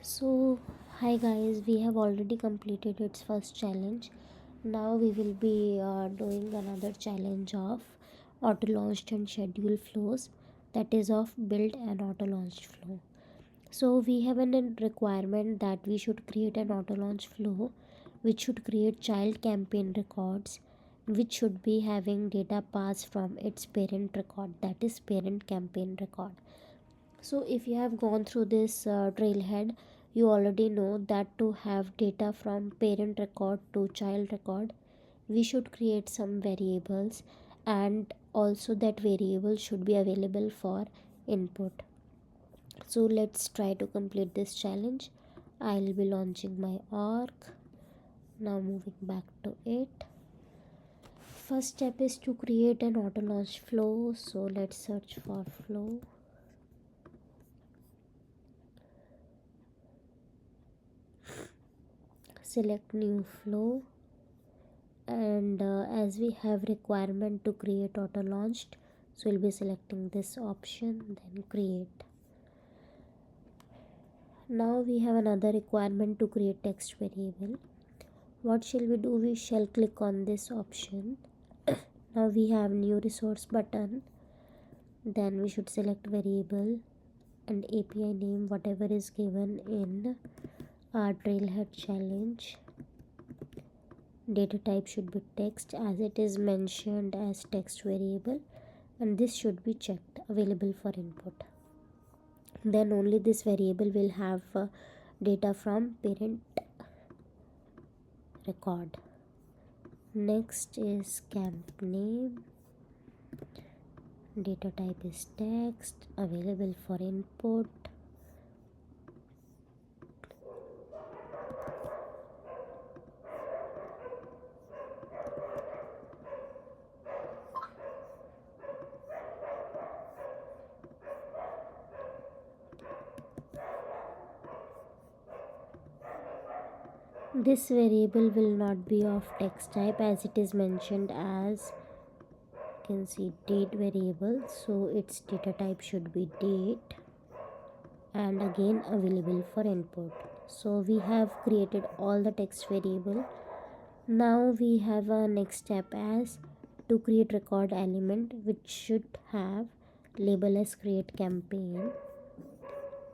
So, hi guys, we have already completed its first challenge. Now we will be doing another challenge of auto launched and schedule flows, that is of build and auto launched flow. So, we have an requirement that we should create an auto launch flow which should create child campaign records, which should be having data passed from its parent record, that is parent campaign record. So if you have gone through this trailhead, you already know that to have data from parent record to child record, we should create some variables, and also that variable should be available for input. So let's try to complete this challenge. I'll be launching my org. Now moving back to it. First step is to create an auto launch flow. So let's search for flow. Select new flow, and as we have requirement to create auto launched, so we'll be selecting this option, then create. Now we have another requirement to create text variable. What shall we do? We shall click on this option. Now we have new resource button, then we should select variable and API name whatever is given in our trailhead challenge. Data type should be text as it is mentioned as text variable, and this should be checked available for input. Then only this variable will have data from parent record. Next is camp name. Data type is text available for input. This variable will not be of text type as it is mentioned as, you can see, date variable, so its data type should be date and again available for input. So we have created all the text variable. Now we have a next step as to create record element which should have label as create campaign.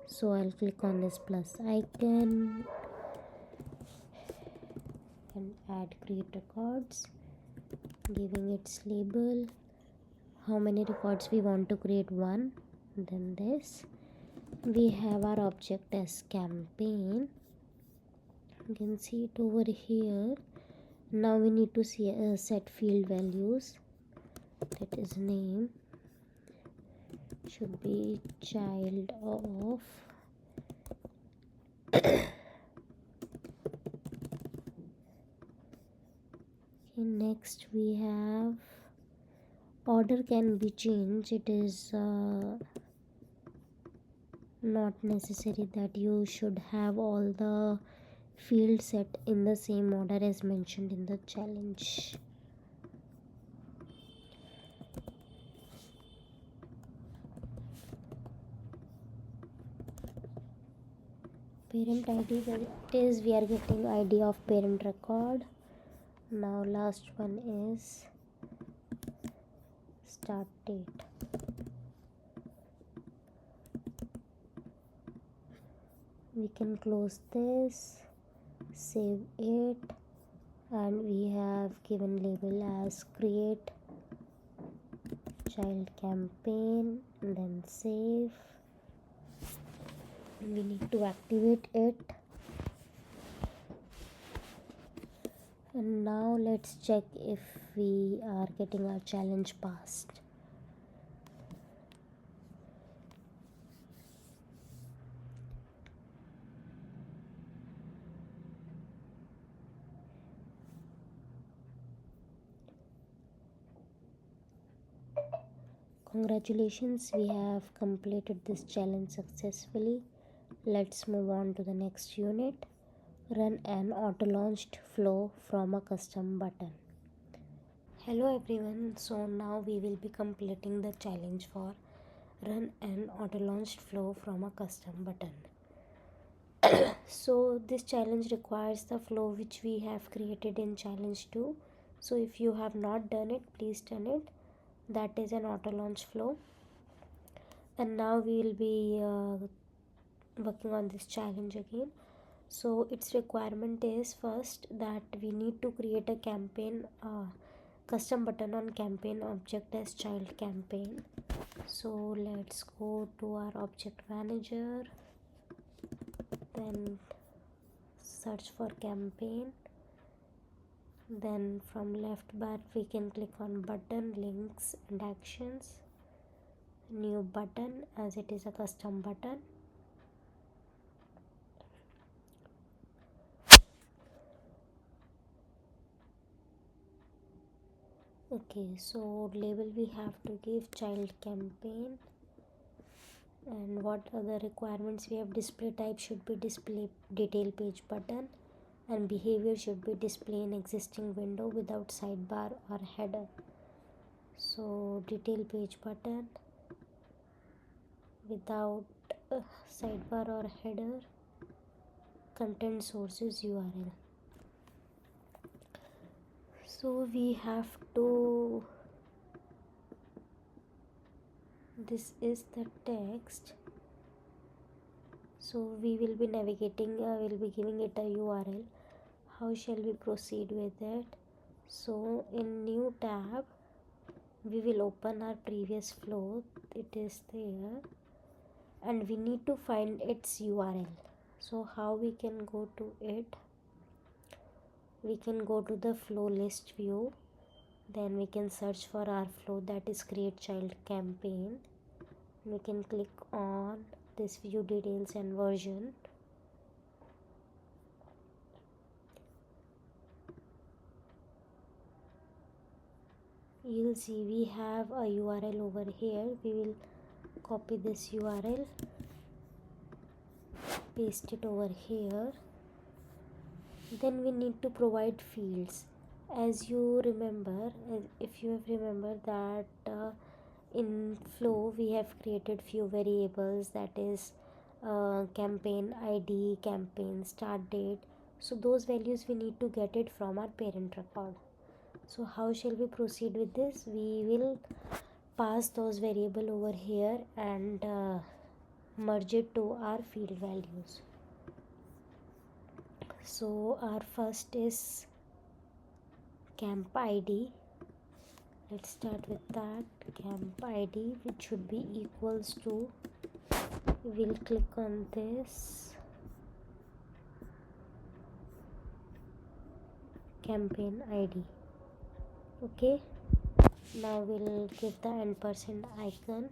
So I'll click on this plus icon and add create records, giving its label. How many records we want to create? One. Then this, we have our object as campaign. You can see it over here. Now we need to see set field values, that is name should be child of. Okay, next we have order can be changed. It is not necessary that you should have all the fields set in the same order as mentioned in the challenge. Parent ID, that is we are getting ID of parent record. Now last one is start date. We can close this, save it, and we have given label as create child campaign, and then save. We need to activate it. And now let's check if we are getting our challenge passed. Congratulations, we have completed this challenge successfully. Let's move on to the next unit. Run an auto launched flow from a custom button. Hello everyone, so now we will be completing the challenge for run an auto launched flow from a custom button. So this challenge requires the flow which we have created in challenge 2. So if you have not done it, please done it. That is an auto launch flow. And now we will be working on this challenge again. So its requirement is first that we need to create a campaign custom button on campaign object as child campaign. So let's go to our object manager, then search for campaign, then from left bar we can click on button, links and actions, new button as it is a custom button. Okay, so label we have to give child campaign, and what other requirements we have. Display type should be display detail page button, and behavior should be display in existing window without sidebar or header. So detail page button without sidebar or header, content sources URL. So we have to, this is the text, so we will be navigating, we'll be giving it a URL. How shall we proceed with it? So in new tab we will open our previous flow, it is there, and we need to find its URL. So how we can go to it? We can go to the flow list view, then we can search for our flow, that is create child campaign. We can click on this view details and version. You'll see we have a URL over here. We will copy this URL, paste it over here. Then we need to provide fields. As you remember, if you have remembered that in flow we have created few variables, that is campaign ID, campaign start date. So those values we need to get it from our parent record. So how shall we proceed with this? We will pass those variable over here and merge it to our field values. So our first is camp ID. Let's start with that. Camp ID, which should be equals to, we'll click on this campaign ID. Okay, now we'll give the ampersand icon.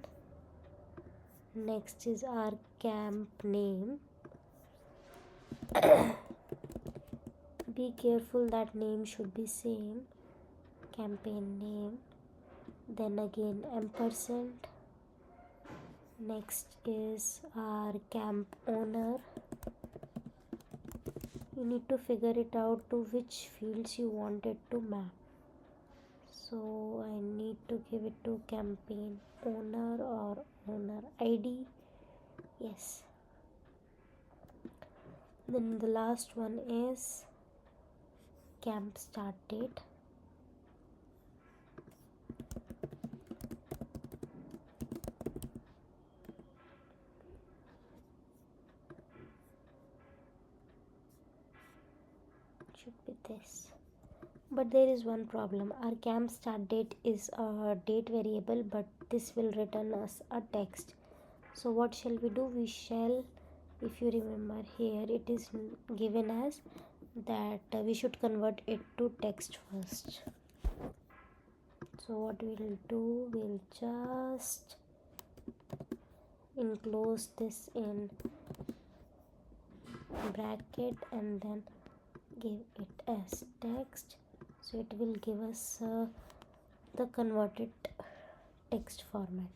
Next is our camp name. Be careful that name should be same, campaign name, then again ampersand. Next is our camp owner. You need to figure it out to which fields you want it to map. So I need to give it to campaign owner or owner ID. Yes. Then the last one is camp start date. Should be this. But there is one problem. Our camp start date is a date variable, but this will return us a text. So what shall we do? We shall, if you remember here, it is given as that we should convert it to text first. So what we'll do, we'll just enclose this in bracket and then give it as text. So it will give us the converted text format,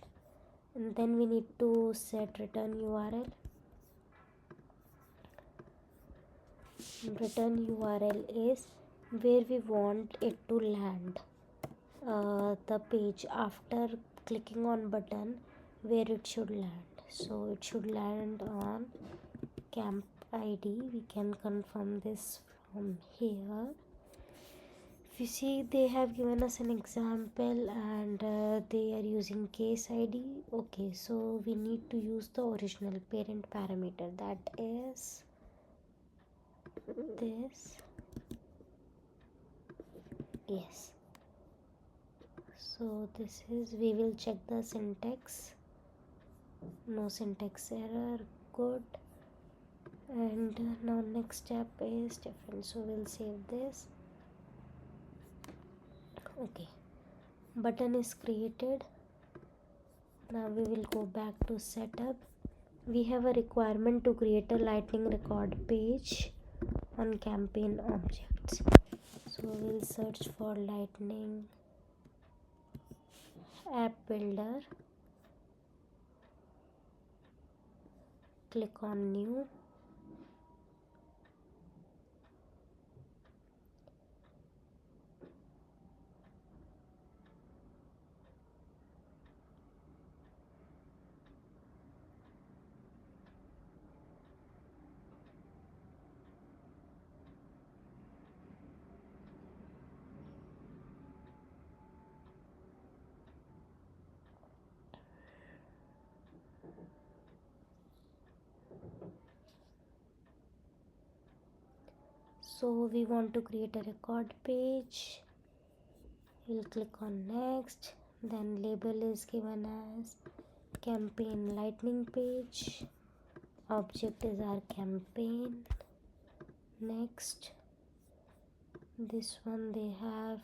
and then we need to set return URL. Return URL is where we want it to land, the page after clicking on button, where it should land. So it should land on camp ID. We can confirm this from here. If you see, they have given us an example and they are using case ID. Okay, so we need to use the original parent parameter, that is this. Yes, so this is, we will check the syntax. No syntax error, good. And now next step is different, so we'll save this. Okay, button is created. Now we will go back to setup. We have a requirement to create a lightning record page on campaign objects, so we'll search for lightning app builder, click on new. So we want to create a record page. We'll click on next, then label is given as campaign lightning page, object is our campaign. Next, this one they have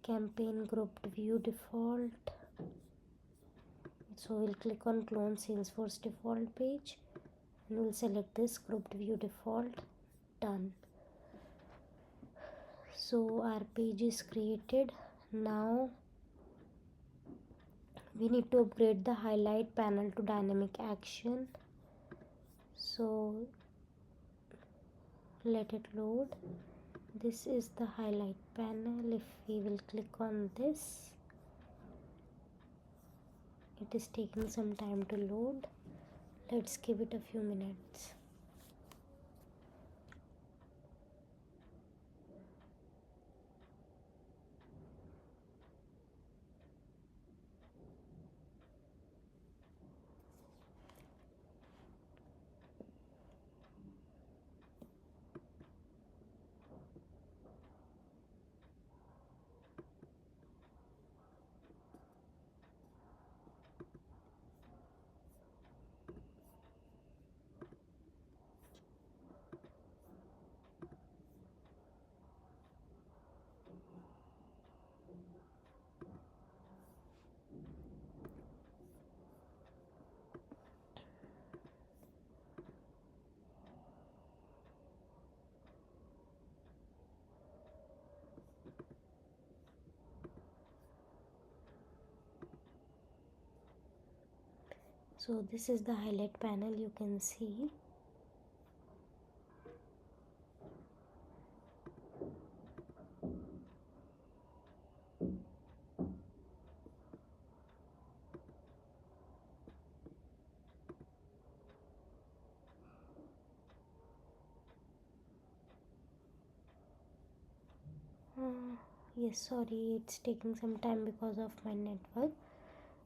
campaign grouped view default, so we'll click on clone Salesforce default page and we'll select this grouped view default. Done. So our page is created. Now we need to upgrade the highlight panel to dynamic action, so let it load. This is the highlight panel. If we will click on this, it is taking some time to load. Let's give it a few minutes. So this is the highlight panel, you can see. Yes, sorry, it's taking some time because of my network.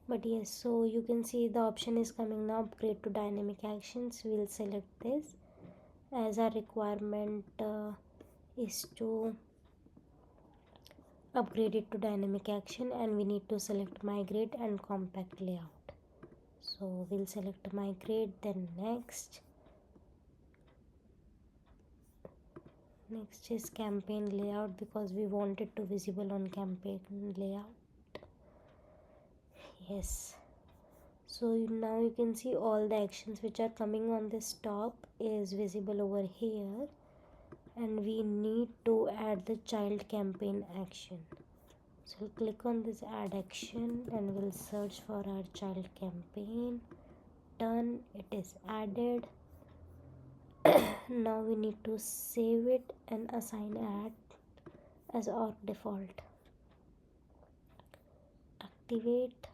But yes, so you can see the option is coming now, upgrade to dynamic actions. We'll select this as our requirement is to upgrade it to dynamic action, and we need to select migrate and compact layout. So we'll select migrate, then next is campaign layout, because we want it to visible on campaign layout. Yes, so now you can see all the actions which are coming on this top is visible over here, and we need to add the child campaign action. So we'll click on this add action and we'll search for our child campaign. Done, it is added. Now we need to save it and assign add as our default. Activate.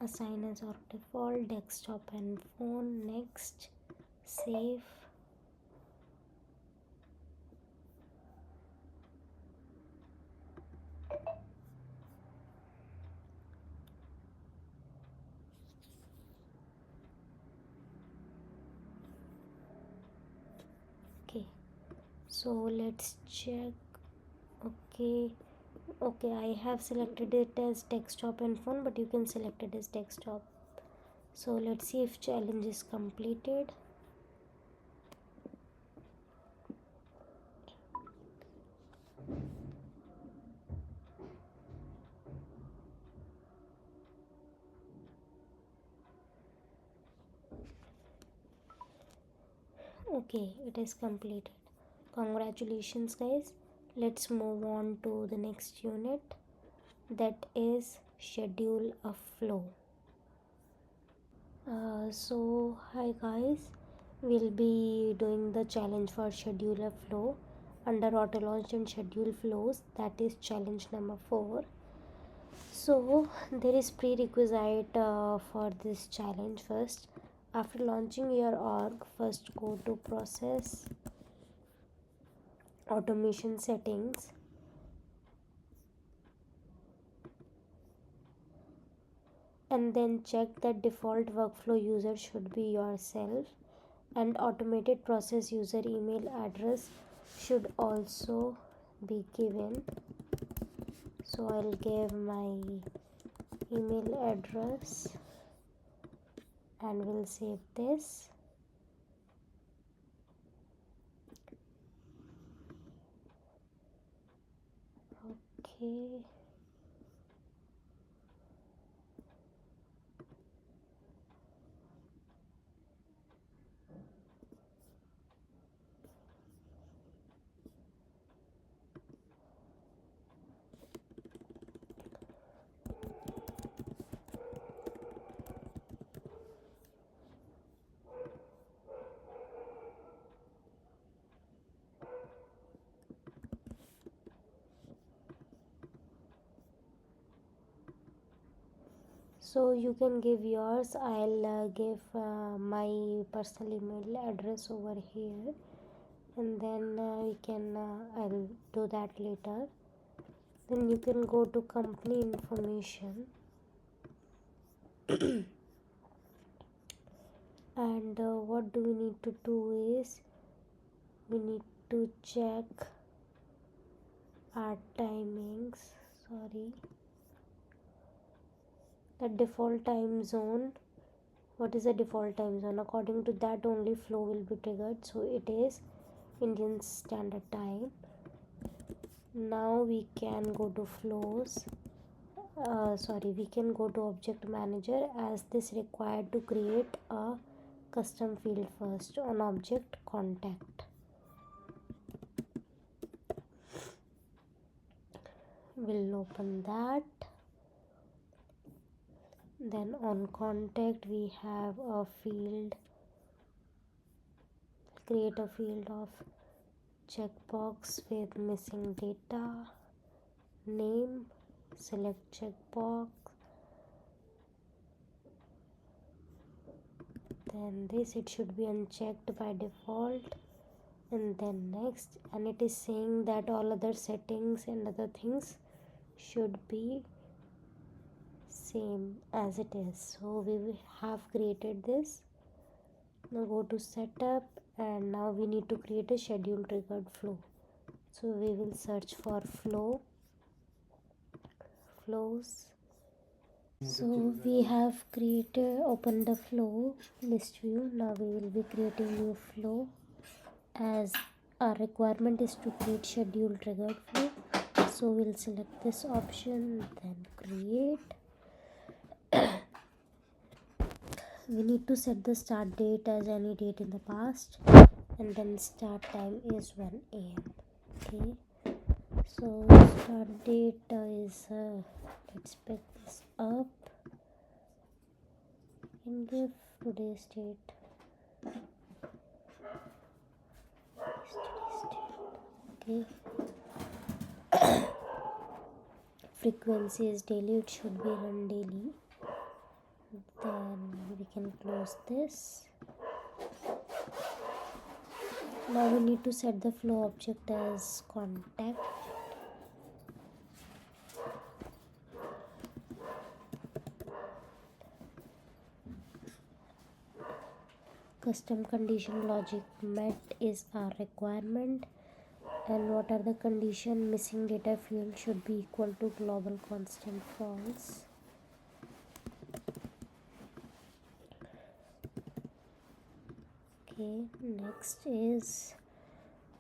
assign as our default desktop and phone. Next, save. Okay, so let's check. Okay, I have selected it as desktop and phone, but you can select it as desktop. So let's see if challenge is completed. Okay, it is completed. Congratulations, guys. Let's move on to the next unit, that is schedule a flow. So hi guys, we'll be doing the challenge for schedule a flow under auto launch and schedule flows, that is challenge number 4. So there is prerequisite for this challenge. First, after launching your org, first go to process automation settings, and then check that default workflow user should be yourself, and automated process user email address should also be given. So I'll give my email address and we'll save this. Okay, so you can give yours. I'll give my personal email address over here, and then we can I'll do that later. Then you can go to company information and what do we need to do is we need to check our timings. The default time zone. What is the default time zone? According to that only flow will be triggered, so it is Indian Standard Time. Now we can go to flows. We can go to object manager, as this required to create a custom field first on object contact. We'll open that. Then on contact we have a field. Create a field of checkbox with missing data, name, select checkbox, then this, it should be unchecked by default, and then next, and it is saying that all other settings and other things should be same as it is. So we have created this. Now go to setup, and now we need to create a schedule triggered flow. So we will search for flows. So we have opened the flow list view. Now we will be creating new flow, as our requirement is to create schedule triggered flow. So we'll select this option, then create. We need to set the start date as any date in the past, and then start time is 1 a.m. Okay, so start date is let's pick this up and give today's date. Okay, frequency is daily, it should be run daily. can close this. Now we need to set the flow object as contact. Custom condition logic met is our requirement, and what are the condition? Missing data field should be equal to global constant false. Okay, next is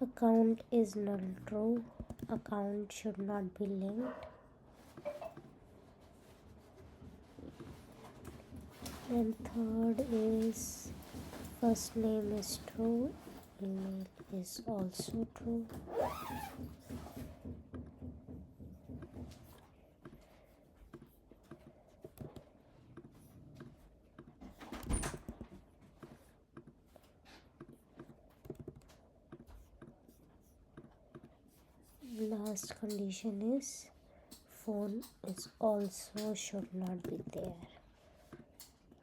account is null true. Account should not be linked. And third is first name is true, email is also true. Last condition is phone is also should not be there.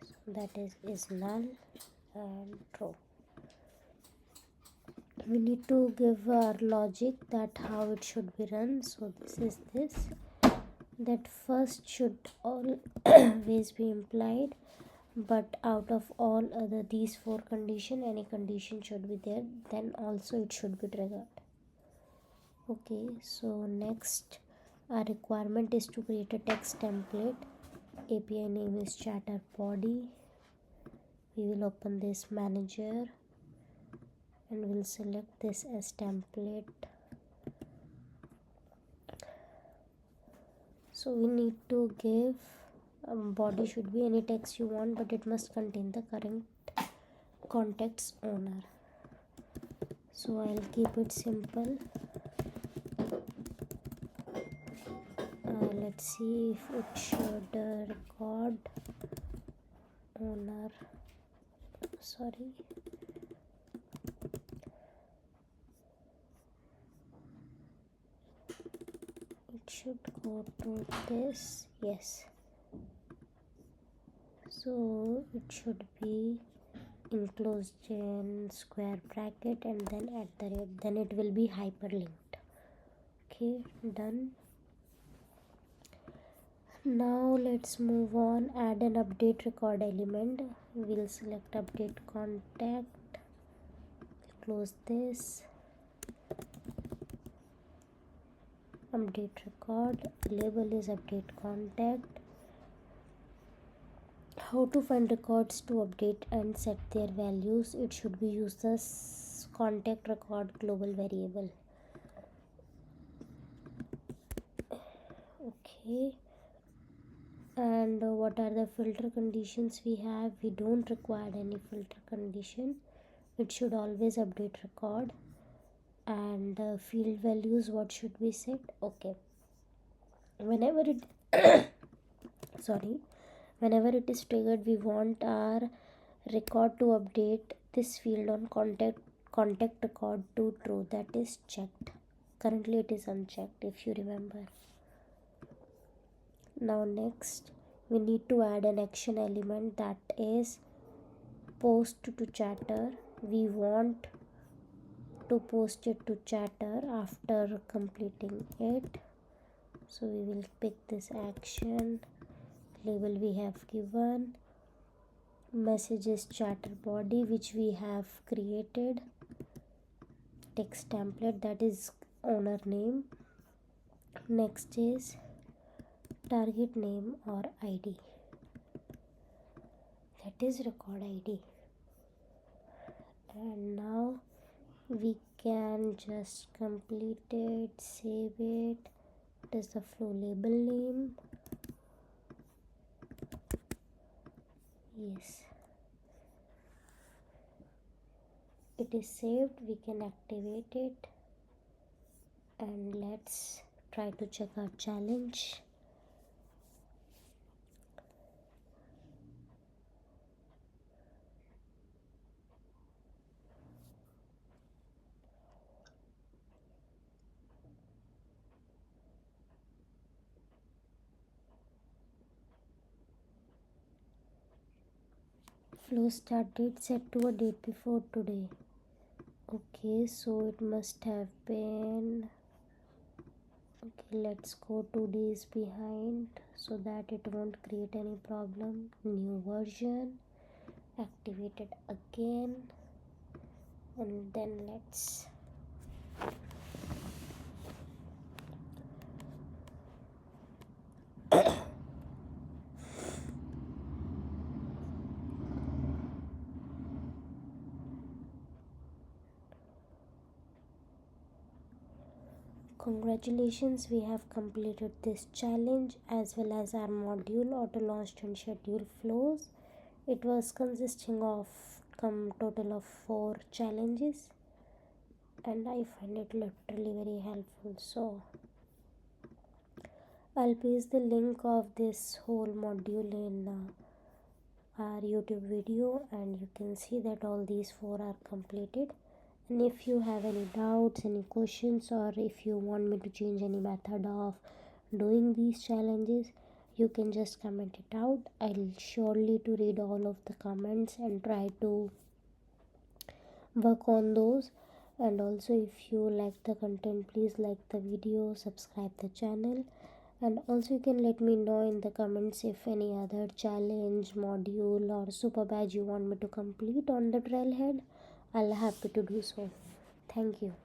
So that is null and true. We need to give our logic that how it should be run. So this is this, that first should always be implied, but out of all other these four condition, any condition should be there, then also it should be triggered. Okay, so next our requirement is to create a text template. API name is chatter body. We will open this manager and we'll select this as template. So we need to give body should be any text you want, but it must contain the current contact's owner. So I'll keep it simple. Let's see if it should record owner. Sorry. It should go to this. Yes. So it should be enclosed in square bracket and then at the rate. Then it will be hyperlinked. Okay, done. Now let's move on. Add an update record element. We'll select update contact. Close this. Update record. Label is update contact. How to find records to update and set their values? It should be used as contact record global variable. Okay. And what are the filter conditions we have? We don't require any filter condition. It should always update record. And field values, what should be set? Okay, whenever it whenever it is triggered, we want our record to update this field on contact record to true. That is checked. Currently it is unchecked, if you remember. Now next we need to add an action element, that is post to chatter. We want to post it to chatter after completing it. So we will pick this action. Label we have given. Message is chatter body, which we have created. Text template, that is owner name. Next is target name or ID, that is record ID. And now we can just complete it, save it. It is the flow label name. Yes, it is saved. We can activate it and let's try to check our challenge. Flow start date set to a date before today. Okay, so it must have been, okay, let's go 2 days behind so that it won't create any problem. New version, activate it again, and then let's congratulations, we have completed this challenge as well as our module auto launched and schedule flows. It was consisting of total of 4 challenges, and I find it literally very helpful. So I'll paste the link of this whole module in our YouTube video, and you can see that all these 4 are completed. And if you have any doubts, any questions, or if you want me to change any method of doing these challenges, you can just comment it out. I'll surely to read all of the comments and try to work on those. And also, if you like the content, please like the video, subscribe the channel, and also you can let me know in the comments if any other challenge, module, or super badge you want me to complete on the trailhead. I'll happy to do so. Thank you.